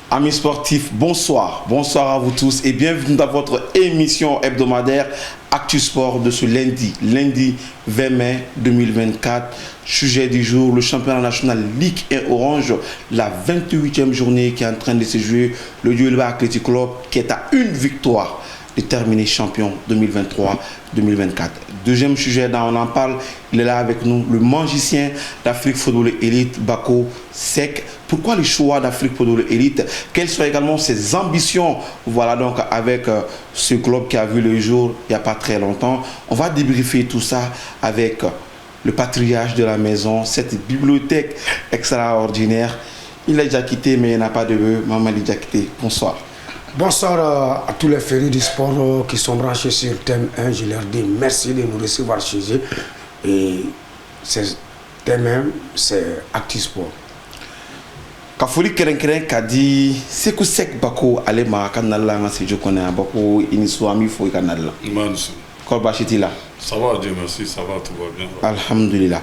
Amis sportifs, bonsoir. Bonsoir à vous tous et bienvenue dans votre émission hebdomadaire Actu Sport de ce lundi 20 mai 2024. Sujet du jour, le championnat national Ligue 1 Orange, la 28e journée qui est en train de se jouer. Le Duelba Athletic Club qui est à une victoire de terminer champion 2023-2024. Deuxième sujet, on en parle, il est là avec nous, le magicien d'Afrique Football Elite, Bako Seck. Pourquoi le choix d'Afrique Football Elite? Quelles sont également ses ambitions? Voilà donc avec ce club qui a vu le jour il n'y a pas très longtemps. On va débriefer tout ça avec le patriarche de la maison, cette bibliothèque extraordinaire. Il a déjà quitté mais il n'a pas de vœux. Maman l'a déjà quitté. Bonsoir. Bonsoir à tous les férus du sport qui sont branchés sur thème 1. Je leur dis merci de nous recevoir chez eux. Et thème 1, c'est Actu Sport. Kafoli Keren a dit c'est que Seck Bako Alema Kanala, c'est je connais Bako Iniso Ami Fou Kanala. Imansu. Kolbachiti là. Ça va, Dieu merci, ça va, tout va bien. Alhamdulillah.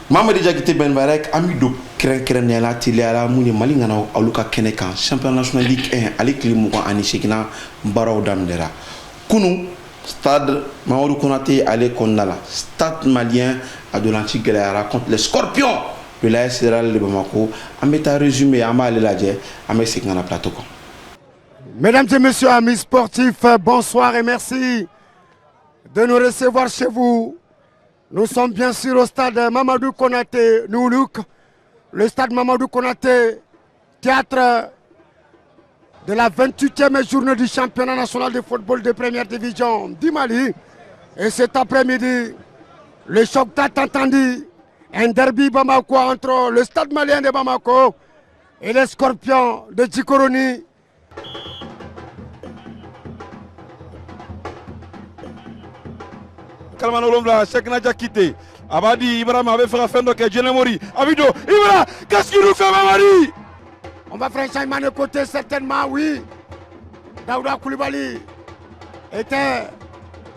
Maman déjà quitté Ben Barek, ami do Keren Nela Tiliala Mouni Malingana Aluka Kenekan, champion national Ligue 1, Ali Klimuka Anishekina, Barao Damdera. Kounou, stade Mamadou Konaté Ale Kondala, stade malien à Dolanchi Galera contre les Scorpions de l'AS Réal de Bamako. On met à résumer, on va aller là-dedans, on met ce qu'on a plateau. Mesdames et messieurs, amis sportifs, bonsoir et merci de nous recevoir chez vous. Nous sommes bien sûr au stade Mamadou Konaté, Noulouk, le stade Mamadou Konaté, théâtre de la 28e journée du championnat national de football de première division du Mali. Et cet après-midi, le choc tant entendu, un derby Bamako entre le stade malien de Bamako et les Scorpions de Djikoroni. Kalmano Lomla, Seck n'a déjà quitté. Abadi, Ibrahim avait fait la fin de Djenemori. Abido, Ibra, qu'est-ce qu'il nous fait, Mamadi? On va faire un changement de côté, certainement, oui. Daouda Koulibaly était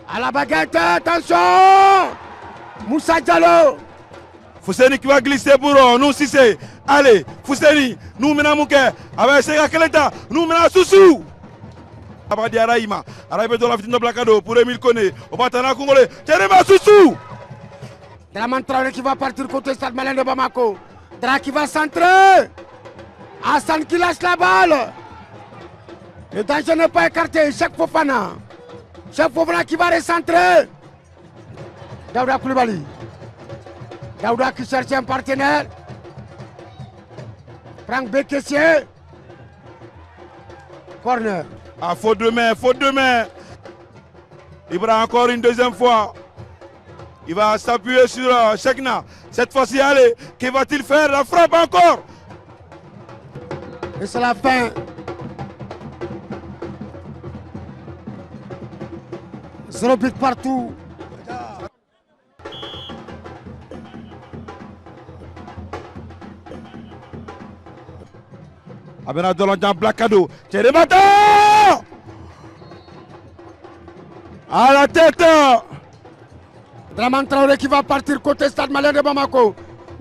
à la baguette. Attention! Moussa Diallo. Fousseni qui va glisser pour nous, si c'est. Allez, Fousseni, nous menons Mouké. Avec Sega Keleta, nous menons Soussou. Abadi Araïma, Araïma dans la vitine de Blacado pour Emile Koné. Au Batana Congolais, Tchéréma Soussou. Draman Traoré qui va partir côté stade malien de Bamako. Dra qui va centrer. Hassan qui lâche la balle. Le danger n'est pas écarté. Cheikh Fofana. Cheikh Fofana qui va recentrer. Daouda Koulibaly. Daouda qui cherche un partenaire. Franck Bekessier. Corner. Ah, faute de main. Ibra encore une deuxième fois. Il va s'appuyer sur Chekna. Cette fois-ci, allez, que va-t-il faire? La frappe encore. Et c'est la fin. Zéro but partout. Abena Dolonjan Blacado. Tchérémata à la tête. Draman Traoré qui va partir côté stade malien de Bamako.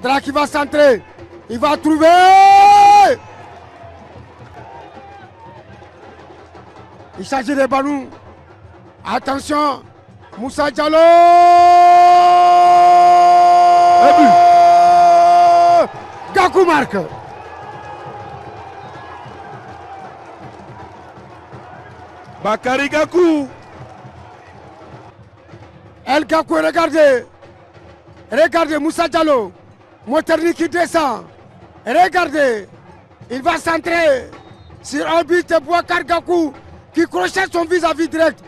Dra qui va centrer. Il va trouver. Il s'agit de ballons. Attention. Moussa Diallo. Gakou marque. Bakary Gakou. El Gakou, regardez. Regardez Moussa Diallo. Moterni qui descend. Regardez. Il va centrer sur un but de Bouakar Gakou qui crochette son vis-à-vis direct.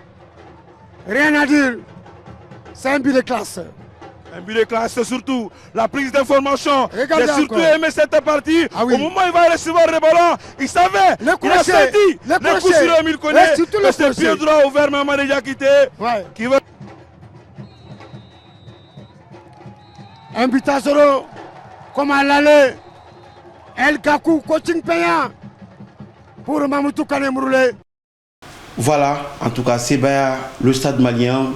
Rien à dire. C'est un but de classe. Un but de classe, surtout la prise d'information. Regardez J'ai surtout encore. aimé cette partie. Ah oui. Au moment où il va recevoir le ballon, il savait. Le Il a crochet. senti. Le Le coup crochet. sur Emile Koné. Ouais, surtout le C'est crochet. pied droit ouvert, Maman déjà quitté. Ouais. Qui va... Un but à 0. Comme à l'aller. El Gakou, coaching payant pour Mamoudou Kane Mouroulé. Voilà, en tout cas, c'est le stade malien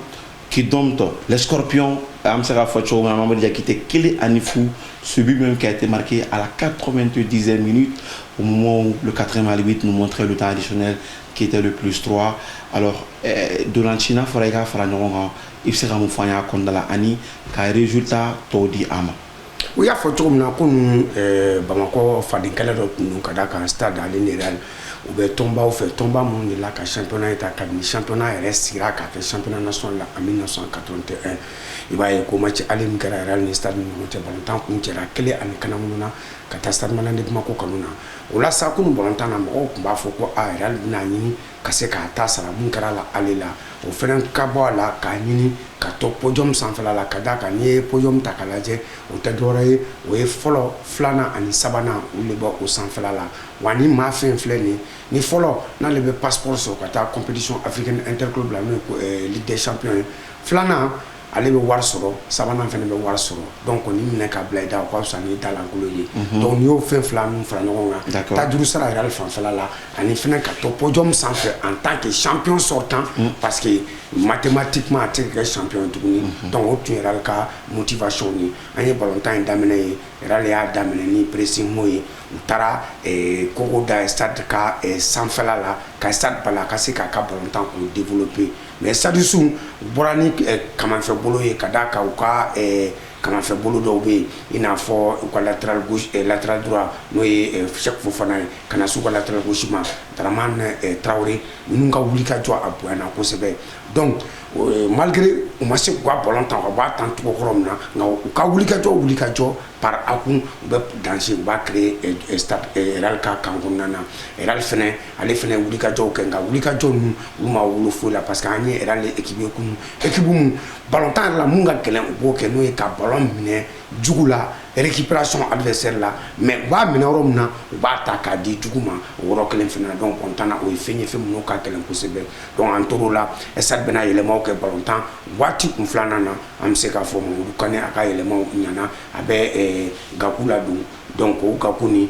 qui dompte les Scorpions Amsera Focho, Mamadou Diakité, Kélé Anifou, ce but même qui a été marqué à la 90e minute, au moment où le 4e à 8 nous montrait le temps additionnel qui était le +3. Alors, Dolanchina, Forega, Faranonga, Ifsera Moufanya, Kondala Ani, qui a résultat Todi Ama. Oui, il y a photo Bamako Fadinkala Kadaka stade à l'Inéral ou bien Tomba ou fait Tomba monde là que championnat est académie championnat reste Irak que championnat national en 1981 il va y avoir match aller Mkara Real stade nous temps qu'on tira clé à Kanamuna catastrophe malade Bamako Kanuna ou là ça qu'on bontan na mo ba foko a Real na ni kase ka ta sara Mkara la aller là au fait un cabo là ka ni ka to podium sans faire la kadaka ni podium takalaje au tedore o e follow flana ani sabana ou le bo au sans faire là wani ma fin fleni ni follow na le passeport so ka ta compétition africaine interclub la Ligue des champions flana ale be war soro sabana fene be war soro donc on ni ka blaida ko sa ni dala ngoloye donc yo fin flamme fra ngonga ta duru sara real fan fala la ani fene ka to podium sans faire en tant que champion sortant parce que mathématiquement atteindre champion tuguni donc o tu real ka motivation ni ani ballon temps damene real ya damene ni pressing moye tara koko da stade ka sans fala la ka stade bala ka se ka ballon temps pour développer mais ça du sou borani comment faire bolo et kadaka ou ka comment faire bolo dobe ina fo ko latéral gauche et latéral droit noy chaque fois fana kana su ko latéral gauche ma Draman Traoré nunga wulika jo abuana ko sebe donc malgré o ma se quoi ballon temps ba tant ko kromna nga ka wulika jo par akun be danger ba créer stade real ka kangonana real fene ale fene wulika jo kenga wulika jo nu ma wulu fo la parce que ani real équipe mu ballon temps la munga kelen ko ke no e ka ballon mine jugula récupération adversaire là mais ba mina romna ba ta ka di juguma woro kelen fene donc on tana o fenye fe mu ka kelen possible donc en toro là stade bena yele mo ke ballon temps wati kun flana na am se ka fo mu kane aka yele mo nyana abe gakula du donc o gakuni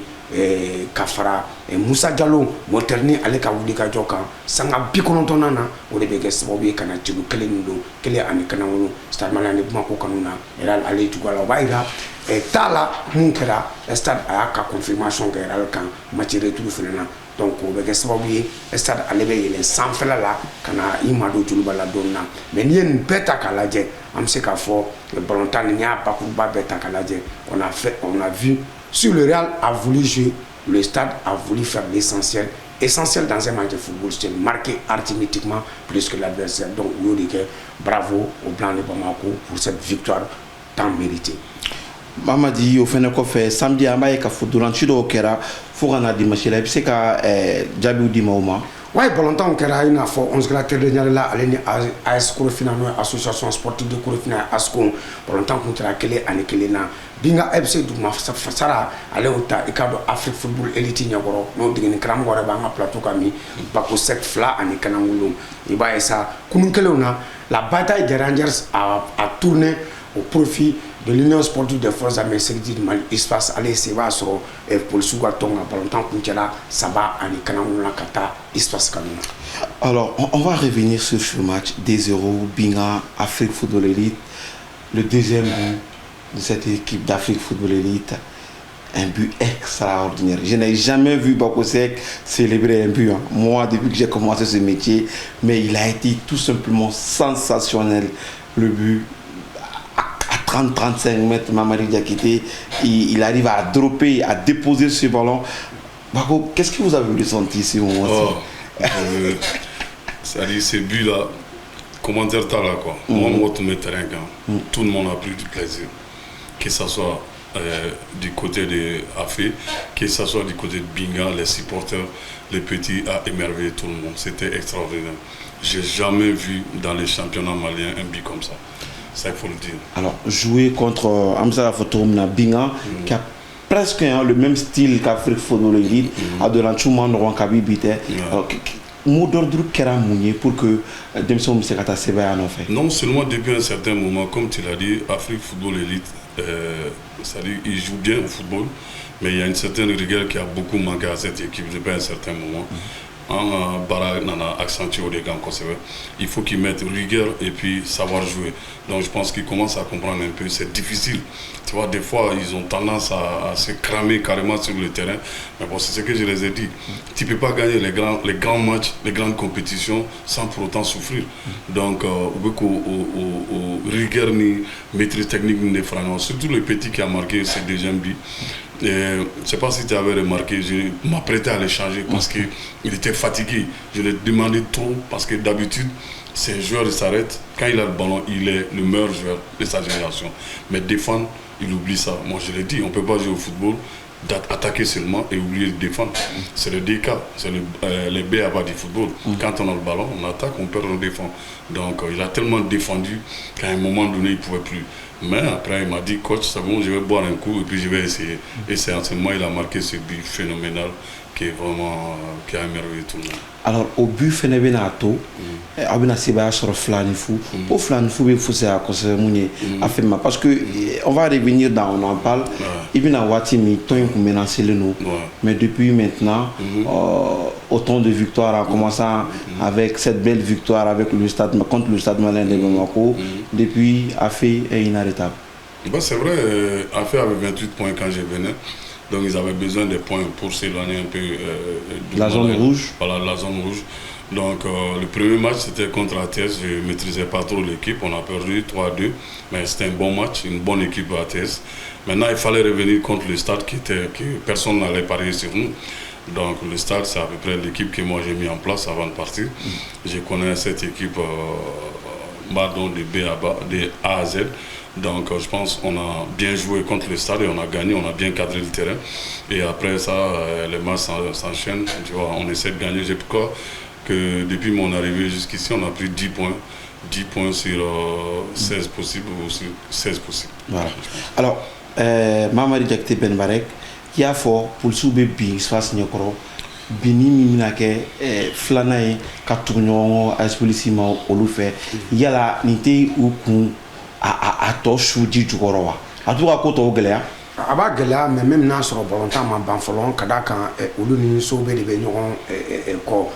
kafara Moussa Diallo moterni ale ka wuli ka joka sanga bikonontona na o de be ke sababu kana tigu kele ndo kele ani kana wono stade malane buma ko kanuna era ale tugala baira tala munkera stade a ka confirmation que era kan match retour fenana donc o be ke sababu stade ale be yele sans fela la kana imado julubala donna mais nien beta kala je am se ka fo ballon temps nya pa ku ba beta kala je on a vu sur le Real a voulu jouer, le stade a voulu faire l'essentiel. Essentiel dans un match de football, c'est marquer arithmétiquement plus que l'adversaire. Donc, nous disons bravo au Blanc de Bamako pour cette victoire tant méritée. Mamadi, au fin de compte, samedi à Maïka Foudoulan, Chido Okera, Fourana Dimashi, la Pseka Djabou Dimauma. Oui, pour longtemps, on a eu 11 grateurs de là, à Escorofina, association sportive de Corofina, Ascon, pour longtemps qu'on a quelle année qu'elle est là. Binga FC du Mafasara, allez au ta, et cadre Afrique Football Elite Nyagoro, nous dignes Kram Gorabanga Plateau Kami, Bako Sek Fla, et Kanangulum. Il va et ça, Kununkelona, la bataille des Rangers a tourné au profit de l'Union sportive des forces armées sécurité du Mali. Espace allez c'est va sur pour le Souga Tonga pour longtemps qu'on tient ça va en Kanamuna Kata espace Kanuna. Alors on va revenir sur ce match des 0 Binga Afrique Football Elite, le deuxième but de cette équipe d'Afrique Football Elite, un but extraordinaire. Je n'ai jamais vu Bakosek célébrer un but, hein. Moi depuis que j'ai commencé ce métier, mais il a été tout simplement sensationnel. Le but 30-35 mètres, Mamadi Diakité, il arrive à dropper, à déposer ce ballon. Bako, qu'est-ce que vous avez ressenti ce moment-ci? C'est-à-dire, ces buts-là, commentaire t'as là, quoi. Moi, tout le terrain, tout le monde a pris du plaisir. Que ce soit du côté de Afé, que ce soit du côté de Binga, les supporters, les petits, a émerveillé tout le monde. C'était extraordinaire. J'ai jamais vu dans les championnats maliens un but comme ça. Ça, il faut le dire. Alors, jouer contre Amza Fotoumna Binga, qui a presque le même style qu'Afrique Football Elite, à de l'enchouement de Rwankabi Bite. Mot d'ordre Kera Mounier pour que Demson Msekata Seba en fait. Non seulement depuis un certain moment, comme tu l'as dit, Afrique Football Elite, c'est-à-dire il joue bien au football, mais il y a une certaine rigueur qui a beaucoup manqué à cette équipe depuis un certain moment. Bara nana accentué au dégâts. Il faut qu'ils mettent rigueur et puis savoir jouer. Donc je pense qu'ils commencent à comprendre un peu. C'est difficile. Tu vois, des fois, ils ont tendance à se cramer carrément sur le terrain. Mais bon, c'est ce que je les ai dit. Tu ne peux pas gagner les grands matchs, les grandes compétitions sans pour autant souffrir. Donc, au rigueur ni maîtrise technique ni freinage. Surtout le petit qui a marqué ses deuxième but. Je ne sais pas si tu avais remarqué, je m'apprêtais à le changer parce qu'il était fatigué. Je lui ai demandé trop parce que d'habitude, c'est un joueur qui s'arrête. Quand il a le ballon, il est le meilleur joueur de sa génération. Mais défendre, il oublie ça. Moi, je l'ai dit, on ne peut pas jouer au football, attaquer seulement et oublier de défendre. C'est le DK, c'est les B à bas du football. Quand on a le ballon, on attaque, on perd, on défend. Donc, il a tellement défendu qu'à un moment donné, il ne pouvait plus. Mais après, il m'a dit, coach, c'est bon, je vais boire un coup et puis je vais essayer. Et c'est en ce moment, il a marqué ce but phénoménal qui est vraiment, qui a émerveillé tout le monde. Alors, au but phénoménal, Abina Seba sur Flanifou, au Flanifou, il faut se faire parce que on va revenir dans, on en parle. Il vient à Watimi, tant qu'on menace le nous. Mais depuis maintenant, autant de victoires, en commençant avec cette belle victoire avec le stade, contre le stade Malin de Bamako, depuis Afé est inarrêtable. C'est vrai, Afé avait 28 points quand je venais. Donc ils avaient besoin des points pour s'éloigner un peu de la zone rouge. Voilà, la zone rouge. Donc le premier match c'était contre ATS, je ne maîtrisais pas trop l'équipe, on a perdu 3-2, mais c'était un bon match, une bonne équipe ATS. Maintenant il fallait revenir contre le stade que personne n'allait parier sur nous. Donc le stade c'est à peu près l'équipe que moi j'ai mis en place avant de partir. Je connais cette équipe de A à Z. Donc je pense qu'on a bien joué contre le stade et on a gagné, on a bien cadré le terrain. Et après ça, les matchs s'enchaînent, tu vois, on essaie de gagner. Je crois que depuis mon arrivée jusqu'ici, on a pris 10 points. 10 points sur 16 possibles ou sur 16 possibles. Voilà. Alors, Mamadi Diakité Ben Barek, il y a fort pour le souber bien, soit signé koro. Bini minake flanae katunyo aspolissimo olufe yala nite ukun a tɔ su di jukɔrɔ wa a t'u ka ko tɔw gɛlɛya. A b'a gɛlɛya mais même n'a sɔrɔ bɔlɔntan ma ban fɔlɔ ka d'a kan olu ni Sobe de bɛ ɲɔgɔn kɔ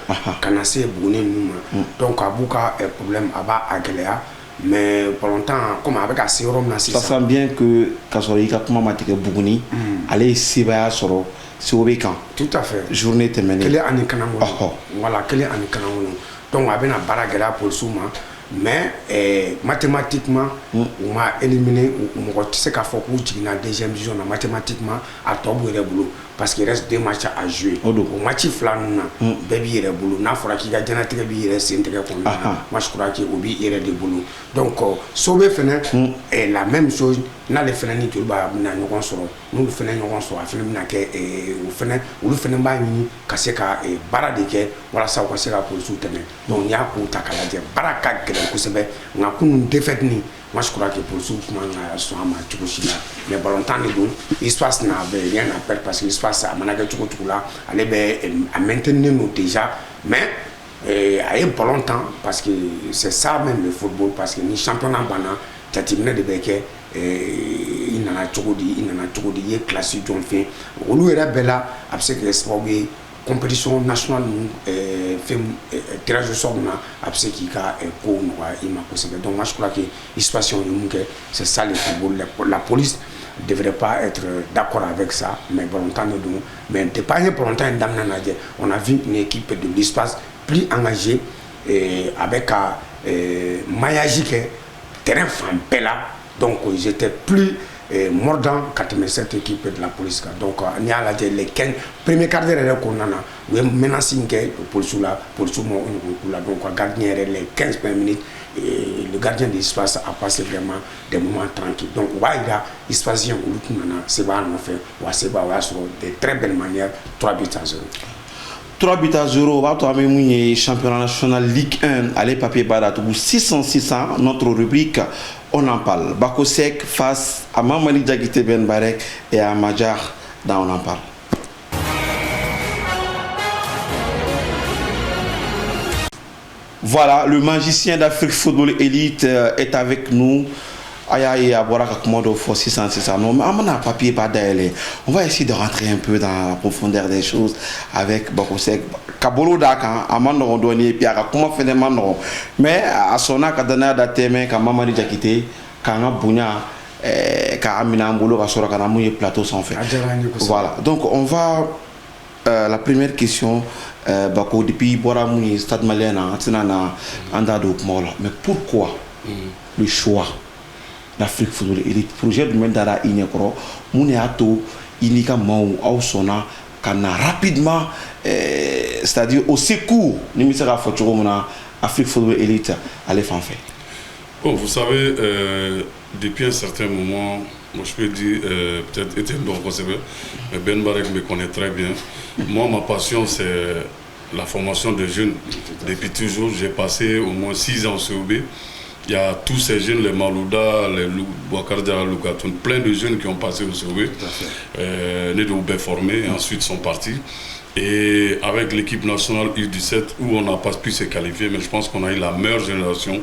ka na se Buguni ninnu ma donc a b'u ka problème a b'a gɛlɛya mais bɔlɔntan comme a bɛ ka se yɔrɔ min na sisan. Ça sent bien que k'a sɔrɔ i ka kuma ma tigɛ Buguni ale ye sebaya sɔrɔ Sobe kan. Tout à fait. Journée tɛmɛnen. Kelen ani Kanangolo. Voilà, kelen ani Kanangolo. Donc a bɛna baara gɛlɛya polisiw ma. Mais mathématiquement, on m'a éliminé, on sait qu'à faut qu'on jiginna deuxième division mathématiquement à Tobo et boulot parce qu'il reste 2 matchs à jouer. Au match flanna, baby et boulot. N'a fera qu'il y a déjà très bien c'est intégré comme moi je crois qu'il oublie et de boulot. Donc sauver fenêtre est la même chose. N'a les fenêtres ni tout bas na ñokon soro. Nous le fenêtre ñokon soro afin na ke au fenêtre ou le fenêtre ba ni kaseka e bara de ke wala sa ko sera pour sous tene. Donc ya ko takala je baraka kusebe nga kunu défaite ni moi je crois que pour sous comment so ama tukushila mais ballontan de do espace n'avait rien à perdre parce que l'espace à manager tout là allait à maintenir nous déjà mais à un ballontan parce que c'est ça même le football parce que ni championnat bana tatimne de beke il nana chogodi ye classe jon fait olu era bela abse que sport compétition nationale fait tirage au sort na abse qui ka ko no ima possible donc moi je crois que situation c'est ça le football la police devrait pas être d'accord avec ça mais volontaire nous mais t'es pas pour longtemps on a vu une équipe de l'espace plus engagée avec maillage terrain frappé là donc j'étais plus mordant quand cette équipe de la police donc il y a les 15 premiers quarts d'heure qu'on a oui menacing pour cela donc gardien les 15 premières minutes et le gardien de l'espace a passé vraiment des moments tranquilles donc il y a espace c'est va en fait c'est va sur de très belles manières 3 buts à 0. 3 buts à 0, va toi même championnat national Ligue 1, allez papier Badatou 600 notre rubrique on en parle. Bako Sek face à Mamadi Diakité Ben Barek et à Madjar dans on en parle. Voilà, le magicien d'Afrique Football Elite est avec nous. Aya à boire à commander au fond 600, non, mais on a un papier pas d'aller. On va essayer de rentrer un peu dans la profondeur des choses avec Bakosek. Kabolo Daka, Amando Doni, Pierre, comment faire des mandons. Mais à son acte d'année d'athème, quand maman dit quitté, quand on a Bounia, quand Amina Mbolo, à Sora, quand on a mouillé plateau sans faire. Voilà, donc on va. La première question, Bako, depuis Boramouni, Stade Malien, mais pourquoi le choix d'Afrique Football Elite, projet de Mendara Inekro, Mounéato, Inika Maou, Aosona, Kana rapidement, c'est-à-dire au secours, Nimisera Foturomona, Afrique Football Elite, allez faire. Bon, vous savez, depuis un certain moment, moi je peux dire, peut-être Etienne Donko-Sebe, mais Ben Barek me connaît très bien. Moi, ma passion, c'est la formation des jeunes. Depuis toujours, j'ai passé au moins 6 ans au COB. Il y a tous ces jeunes, les Malouda, les Bouakardia, Loukatoun, plein de jeunes qui ont passé au COB, nés de Oubé formés, et ensuite sont partis. Et avec l'équipe nationale U17, où on n'a pas pu se qualifier, mais je pense qu'on a eu la meilleure génération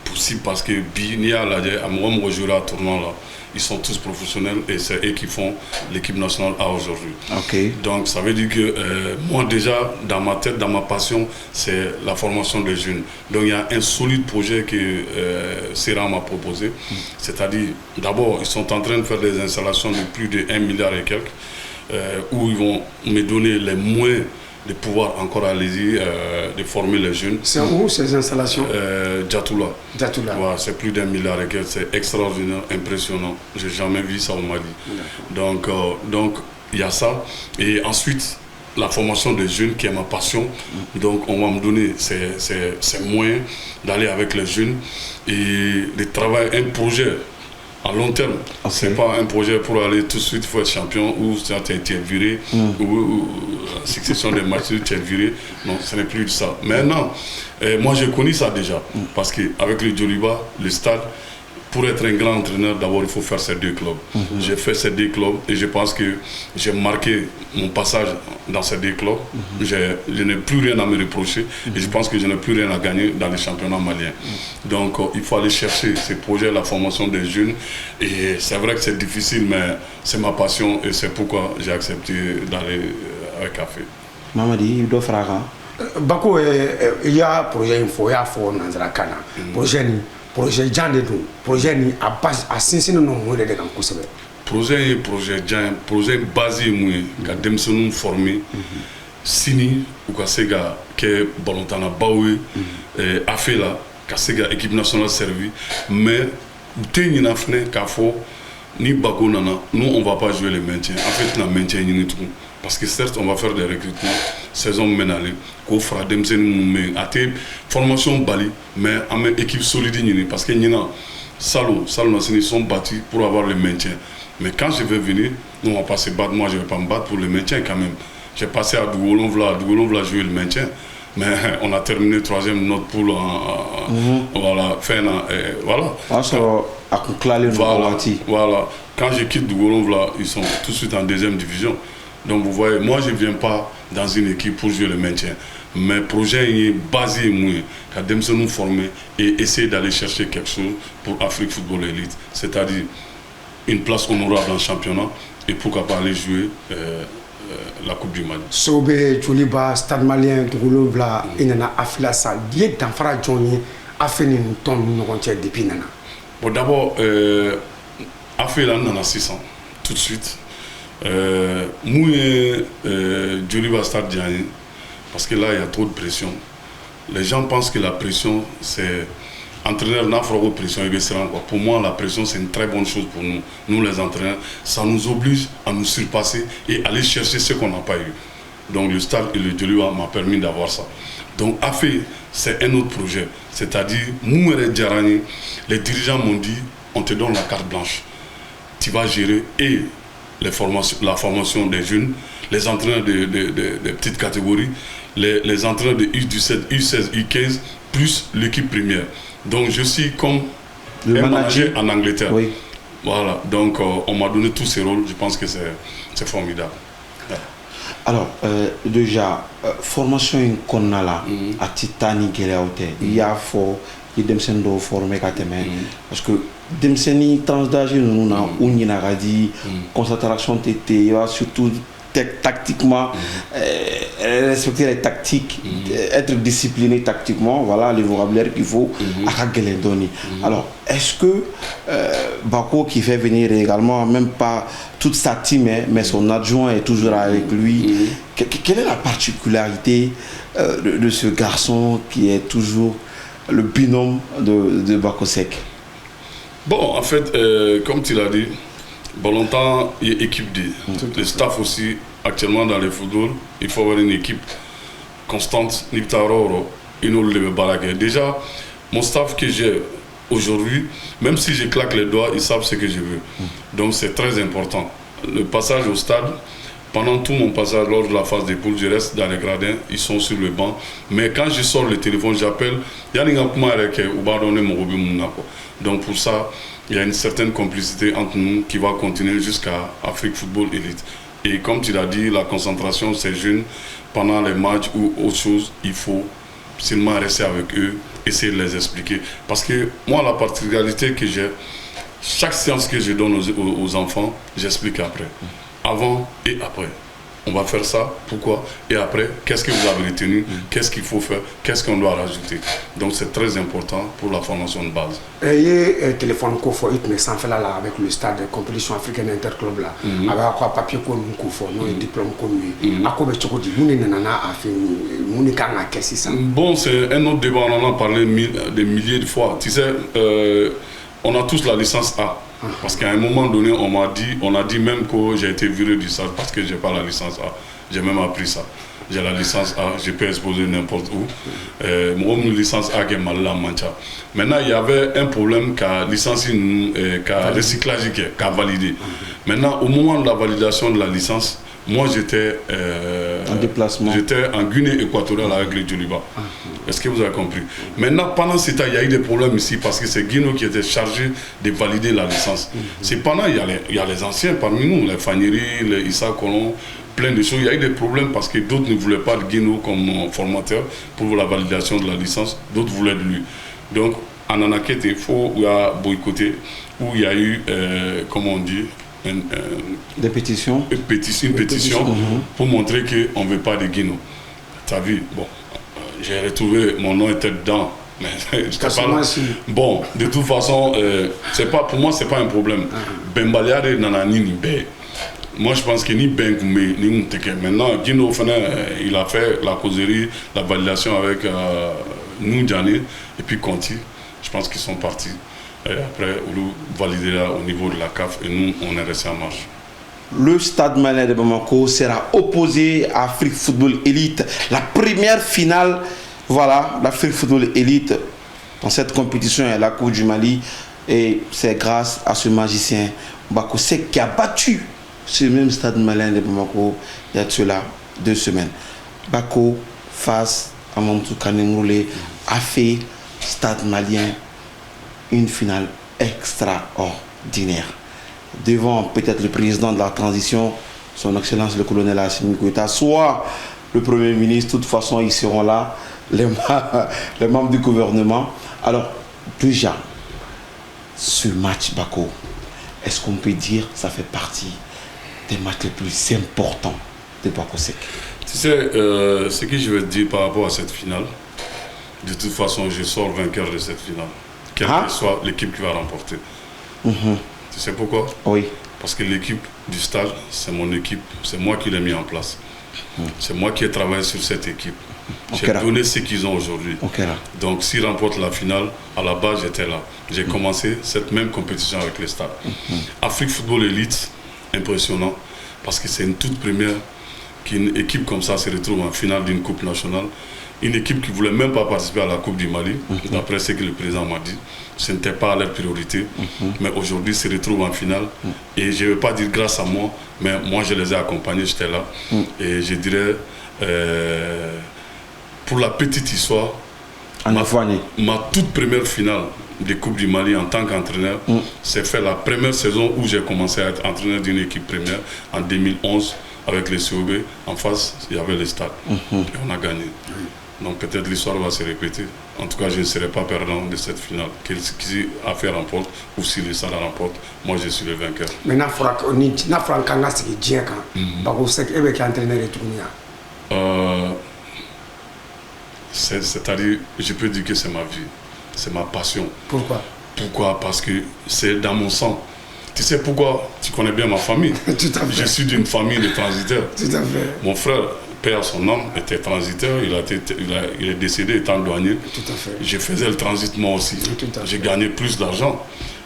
possible parce que Binia, à moi, jouer à tournoi là. Ils sont tous professionnels et c'est eux qui font l'équipe nationale A aujourd'hui. Okay. Donc ça veut dire que moi déjà, dans ma tête, dans ma passion, c'est la formation des jeunes. Donc il y a un solide projet que Serra m'a proposé. C'est-à-dire, d'abord, ils sont en train de faire des installations de plus de 1 milliard et quelques, où ils vont me donner les moyens de pouvoir encore aller de former les jeunes. C'est où ces installations? Djatoula. Djatoula. Ouais, c'est plus d'1 milliard et quelques, c'est extraordinaire, impressionnant. J'ai jamais vu ça au Mali. Donc il y a ça. Et ensuite, la formation des jeunes qui est ma passion. Donc on va me donner ces moyens d'aller avec les jeunes et de travailler un projet à long terme. Okay. C'est pas un projet pour aller tout de suite faut être champion ou tu es viré ou succession des matchs tu es viré. Non, ce n'est plus ça. Maintenant, moi j'ai connu ça déjà parce qu'avec le Djoliba, le stade, pour être un grand entraîneur, d'abord il faut faire ces 2 clubs. J'ai fait ces 2 clubs et je pense que j'ai marqué mon passage dans ces 2 clubs. Je n'ai plus rien à me reprocher et je pense que je n'ai plus rien à gagner dans les championnats maliens. Donc il faut aller chercher ces projets, la formation des jeunes. Et c'est vrai que c'est difficile, mais c'est ma passion et c'est pourquoi j'ai accepté d'aller avec Café. Mamadi, il doit faire Bako, il y a un projet, il faut Nanzara Kana. Projet Jan de tout. Projet ni à base à Sinsino non moins de dans Kosovo. Projet Jan, projet basé moins qu'à Demson formé. Sini ou Kasega que Balontana Baoui a fait là, Kasega équipe nationale servie, mais Teni n'a fait qu'à fond ni Bako nana, nous on va pas jouer le maintien. En fait, on a maintien ni tout. Parce que certes, on va faire des recrutements, saison menale, qu'on fera des formation Bali, mais en même équipe solide, parce que nous ils sont battus pour avoir le maintien. Mais quand je vais venir, nous on va pas se battre, moi je ne vais pas me battre pour le maintien quand même. J'ai passé à Dougolon jouer le maintien, mais on a terminé 3e de notre poule voilà, fin, voilà. Voilà. Quand je quitte Dougolon, ils sont tout de suite en 2e division. Donc vous voyez, moi je ne viens pas dans une équipe pour jouer le maintien. Mais le projet est basé moins qu'à nous former et essayer d'aller chercher quelque chose pour Afrique Football Elite. C'est-à-dire une place honorable dans le championnat et pourquoi pas aller jouer la Coupe du Mali. Sobe, Djoliba, Stade Malien, Dougolon, il y a Afila Sal, il y a un frère Johnny, Afeni nous tombe depuis Nana. Bon, d'abord, Afila on a 600 tout de suite. Djoliba Stade Diagne, parce que là il y a trop de pression. Les gens pensent que la pression c'est entraîneur n'a pas de pression et pour moi la pression c'est une très bonne chose pour nous les entraîneurs. Ça nous oblige à nous surpasser et aller chercher ce qu'on n'a pas eu. Donc le stade et le Djoliba m'a permis d'avoir ça. Donc Afé c'est un autre projet, c'est-à-dire Moumere Djarani, les dirigeants m'ont dit on te donne la carte blanche, tu vas gérer et la formation des jeunes, les entraîneurs de petites catégories, les entraîneurs de U17, U16, U15, plus l'équipe première. Donc je suis comme le manager en Angleterre. Oui. Voilà, donc on m'a donné tous ces rôles, je pense que c'est formidable. Ouais. Alors, déjà, formation qu'on a là, à Titani Geleaute, il y a qui demsen do former kateme parce que demseni tranche d'âge nous na unina radi concentration tété surtout tactiquement respecter les tactiques être discipliné tactiquement, voilà le vocabulaire qu'il faut à Gelendoni. Alors est-ce que Bako qui fait venir également même pas toute sa team mais son adjoint est toujours avec lui, quelle est la particularité de ce garçon qui est toujours le binôme de Bako Seck? Bon, en fait, comme tu l'as dit, longtemps, il y a équipe D. Le staff aussi, actuellement dans le football, il faut avoir une équipe constante. Déjà, mon staff que j'ai aujourd'hui, même si je claque les doigts, ils savent ce que je veux. Donc c'est très important. Le passage au stade, pendant tout mon passage lors de la phase des poules, je reste dans les gradins, ils sont sur le banc. Mais quand je sors le téléphone, j'appelle. Donc pour ça, il y a une certaine complicité entre nous qui va continuer jusqu'à Afrique Football Elite. Et comme tu l'as dit, la concentration, c'est jeune. Pendant les matchs ou autre chose, il faut seulement rester avec eux, essayer de les expliquer. Parce que moi, la particularité que j'ai, chaque séance que je donne aux enfants, j'explique après. Avant et après. On va faire ça, pourquoi? Et après, qu'est-ce que vous avez retenu? Qu'est-ce qu'il faut faire? Qu'est-ce qu'on doit rajouter? Donc c'est très important pour la formation de base. Et le téléphone qu'on fait, mais sans faire là avec le stade de compétition africaine interclub là, avec quoi papier qu'on nous fait, nous diplôme qu'on nous, à quoi tu dis, nous n'en a fait, nous n'y qu'à qu'est-ce ça? Bon, c'est un autre débat, on en a parlé des milliers de fois. Tu sais, on a tous la licence A. Parce qu'à un moment donné, on a dit même que j'ai été viré du stade parce que je n'ai pas la licence A. J'ai même appris ça. J'ai la licence A, je peux exposer n'importe où. Moi, une licence A qui est mal là, mancha. Maintenant, il y avait un problème qu'à licence, qu'à recyclage, qu'à valider. Maintenant, au moment de la validation de la licence, moi j'étais en déplacement. J'étais en Guinée équatoriale avec les Djoliba. Est-ce que vous avez compris? Maintenant, pendant ce temps, il y a eu des problèmes ici parce que c'est Guino qui était chargé de valider la licence. C'est pendant, il y a les anciens parmi nous, les Faniri, les Issa Colon, plein de choses. Il y a eu des problèmes parce que d'autres ne voulaient pas de Guino comme formateur pour la validation de la licence, d'autres voulaient de lui. Donc, en Anaket, il faut boycotter, où il y a eu, comment on dit, des pétitions. Une pétition pour montrer qu'on ne veut pas de Guino. Tu as vu, bon, j'ai retrouvé, mon nom était dedans. Mais bon, de toute façon, pour moi, ce n'est pas un problème. Bembaliade nanani ni bé. Moi, je pense que ni Ben ni Mouteke. Maintenant, Guino, il a fait la causerie, la validation avec nous, Djani, et puis Conti. Je pense qu'ils sont partis. Et après, on validera au niveau de la CAF et nous, on est resté en marche. Le Stade Malien de Bamako sera opposé à Afrique Football Elite. La première finale, voilà, l'Afrique Football Elite dans cette compétition est la Coupe du Mali. Et c'est grâce à ce magicien Bako Seck qui a battu ce même Stade Malien de Bamako il y a cela 2 semaines. Bako, face à Mamadou Kanemroulé, a fait Stade Malien une finale extraordinaire. Devant peut-être le président de la transition, son excellence le colonel Assimi Goïta, soit le premier ministre, de toute façon ils seront là, les membres du gouvernement. Alors déjà, ce match Bako, est-ce qu'on peut dire que ça fait partie des matchs les plus importants de Bako Seck? Tu sais, ce que je vais te dire par rapport à cette finale, de toute façon je sors vainqueur de cette finale. Quelle que soit l'équipe qui va remporter. Tu sais pourquoi? Oui. Parce que l'équipe du stade, c'est mon équipe. C'est moi qui l'ai mis en place. C'est moi qui ai travaillé sur cette équipe. J'ai donné ce qu'ils ont aujourd'hui. Donc s'ils remportent la finale, à la base j'étais là. J'ai commencé cette même compétition avec les stades. Afrique Football Elite, impressionnant. Parce que c'est une toute première qu'une équipe comme ça se retrouve en finale d'une coupe nationale. Une équipe qui ne voulait même pas participer à la Coupe du Mali, d'après ce que le président m'a dit. Ce n'était pas leur priorité. Mais aujourd'hui, se retrouvent en finale. Et je ne veux pas dire grâce à moi, mais moi, je les ai accompagnés, j'étais là. Et je dirais, pour la petite histoire, ma toute première finale de Coupe du Mali en tant qu'entraîneur, c'est fait la première saison où j'ai commencé à être entraîneur d'une équipe première en 2011. Avec les COB, en face, il y avait les stades. Et on a gagné. Donc peut-être l'histoire va se répéter. En tout cas, je ne serai pas perdant de cette finale. Qui a fait remporte ou si le Sada remporte, moi je suis le vainqueur. Mais n'a Kanga c'est Djeka. Bako c'est eux qui entraîneur et tout. C'est-à-dire, je peux dire que c'est ma vie, c'est ma passion. Pourquoi? Pourquoi? Parce que c'est dans mon sang. Tu sais pourquoi? Tu connais bien ma famille. Tout à fait. Je suis d'une famille de transitaires. Tout à fait. Mon frère, père son homme, était transiteur. Il est décédé étant douanier. Tout à fait. Je faisais le transit moi aussi. J'ai gagné plus d'argent.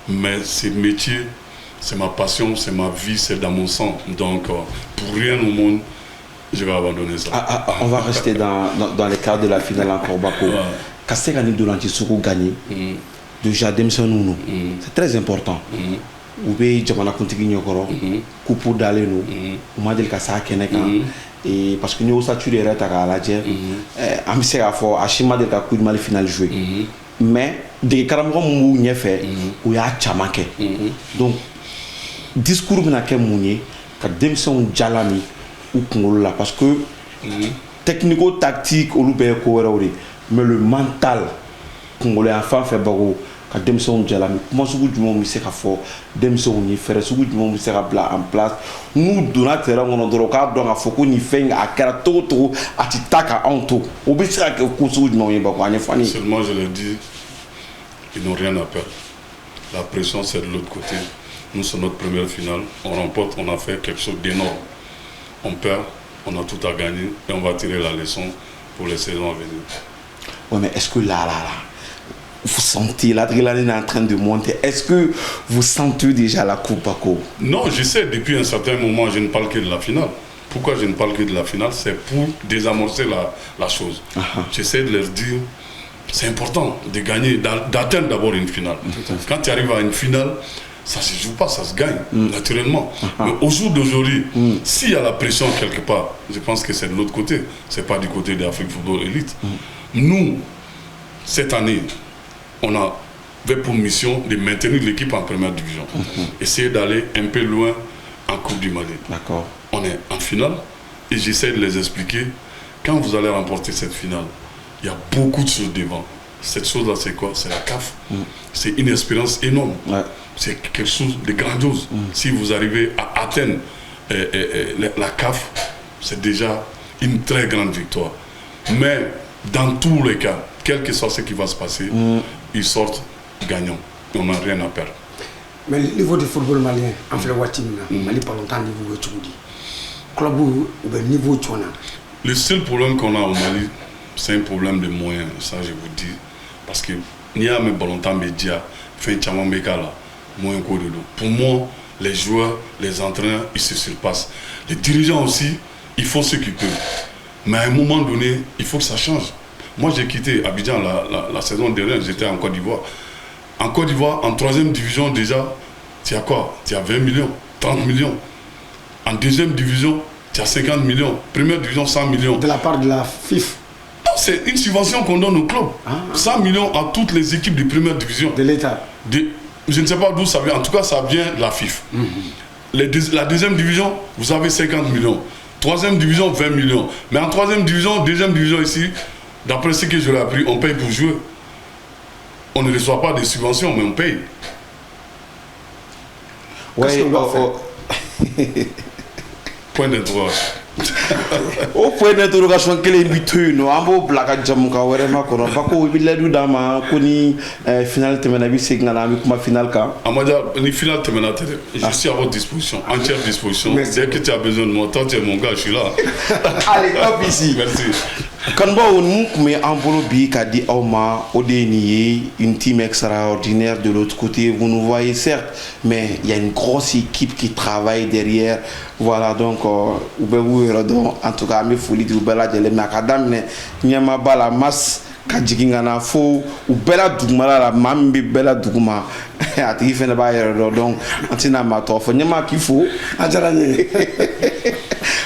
Mais ce métier, c'est ma passion, c'est ma vie, c'est dans mon sang. Donc, pour rien au monde, je vais abandonner ça. On va rester dans les cadres de la finale encore, Bako. Kastek Ani Dolantisoko gagné. Déjà, Demsonounou. C'est très important. Ou bien Jamana Kuntiki Nyokoro, Kupu Daleno, ou Madel Kasa Keneka. Et parce que nous, ça tue les rêtes à la guerre. Amissé à fort, Achima de Kakou de mal final joué. Mais, des Karamon Mou n'y fait, ou y'a Chamake. Donc, discours n'a qu'un mounier, qu'à Demson Jalami. Ou Kongola parce que technico-tactique au mais le mental congolais enfin fait bago quand Demson Jalami comment ce du monde c'est qu'à fort Demson ni faire ce du monde c'est en place nous donateur on a droit donc à foko ni fait à karato à titaka anto obisera que kusu du monde bago en fani seulement je le dis ils n'ont rien à perdre la pression c'est de l'autre côté nous c'est notre première finale on remporte on a fait quelque chose d'énorme. On perd, on a tout à gagner et on va tirer la leçon pour les saisons à venir. Oui, mais est-ce que là, vous sentez l'adrénaline en train de monter? Est-ce que vous sentez déjà la coupe à coupe? Non, je sais, depuis un certain moment, je ne parle que de la finale. Pourquoi je ne parle que de la finale? C'est pour désamorcer la chose. J'essaie de leur dire, c'est important de gagner, d'atteindre d'abord une finale. Quand tu arrives à une finale, ça ne se joue pas, ça se gagne, naturellement. Mais au jour d'aujourd'hui, s'il y a la pression quelque part, je pense que c'est de l'autre côté. Ce n'est pas du côté de l'Afrique Football Elite. Nous, cette année, on avait pour mission de maintenir l'équipe en première division. Essayer d'aller un peu loin en Coupe du Mali. D'accord. On est en finale et j'essaie de les expliquer. Quand vous allez remporter cette finale, il y a beaucoup de choses devant. Cette chose-là, c'est quoi? C'est la CAF. C'est une expérience énorme. Ouais. C'est quelque chose de grandiose. Si vous arrivez à atteindre la CAF, c'est déjà une très grande victoire. Mais dans tous les cas, quel que soit ce qui va se passer, ils sortent gagnants. On n'a rien à perdre. Mais le niveau du football malien, en fait, Mali pas longtemps niveau de club ou niveau de le seul problème qu'on a au Mali, c'est un problème de moyens. Ça, je vous dis. Parce que il y a mes ballons médias, fait un là. Pour moi, les joueurs, les entraîneurs, ils se surpassent. Les dirigeants aussi, ils font ce qu'ils peuvent. Mais à un moment donné, il faut que ça change. Moi, j'ai quitté Abidjan la saison dernière, j'étais en Côte d'Ivoire. En Côte d'Ivoire, en 3e division déjà, tu as quoi? Tu as 20 millions, 30 millions. En 2e division, tu as 50 millions. Première division, 100 millions. De la part de la FIF? Non, c'est une subvention qu'on donne au club. 100 millions à toutes les équipes de première division. De l'État? Je ne sais pas d'où ça vient. En tout cas, ça vient de la FIF. La 2e division, vous avez 50 millions. 3e division, 20 millions. Mais en 3e division, 2e division ici, d'après ce que je l'ai appris, on paye pour jouer. On ne reçoit pas de subventions, mais on paye. Ouais, point d'interrogation. Au point d'interrogation, quel est le but? Non, Ambo Blaka Jamuka, vraiment, qu'on a pas qu'au milieu du dama, qu'on y finale terminale, c'est que n'ala avec ma finale quand. Amadia, les finales terminales, je suis à votre disposition, entière disposition. Dès que tu as besoin de moi, toi tu es mon gars, je suis là. Allez, hop ici. Merci. Quand on nous met en bolobi, qu'a dit Auma, Odenier, une team extraordinaire de l'autre côté, vous nous voyez certes, mais il y a une grosse équipe qui travaille derrière. Voilà donc, en tout cas, mes folies de Bella de l'Emakadam, Nyamaba la masse, Kajikingana fo, ou Bella Dougmala, la Mambi Bella Dougma, à Tiffany Bayer, donc, Antina Matoff, Nyama Kifo, Adjarane.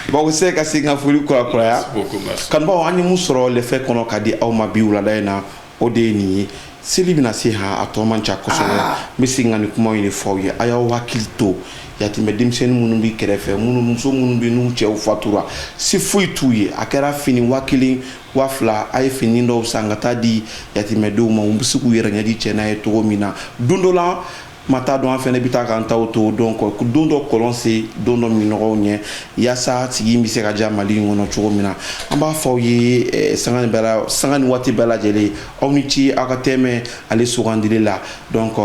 Bon, c'est que c'est un folie quoi. Beaucoup, merci. Quand on a mis sur le fait qu'on a dit Auma Bioula Daina, o de ye nin ye seli bɛna se ha a tɔ man ca kosɛbɛ n bɛ segin ka nin kuma in de fɔ aw ye a y'aw hakili to yatimɛ denmisɛnnin minnu bɛ kɛrɛfɛ muso minnu bɛ n'u cɛw fatura si foyi t'u ye a kɛra fini 1000 2000 a ye fini dɔw san ka taa di yatimɛdenw ma u bɛ se k'u yɛrɛ ɲɛji cɛ n'a ye cogo min na don dɔ la ma t'a dɔn an fɛnɛ bɛ taa k'an taw to donc don dɔ kɔlɔn se don dɔ minɔgɔw ɲɛ yaasa sigi bɛ se ka diya Mali in kɔnɔ cogo min na an b'a fɔ aw ye sanga ni waati bɛɛ lajɛlen aw ni ci aw ka tɛmɛ ale sugandili la donc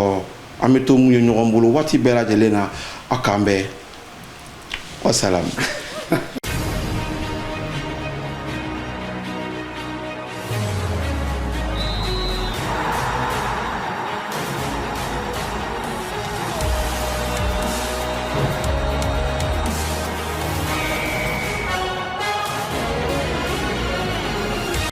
an bɛ to mun ye ɲɔgɔn bolo waati bɛɛ lajɛlen na aw k'an bɛn wasalaam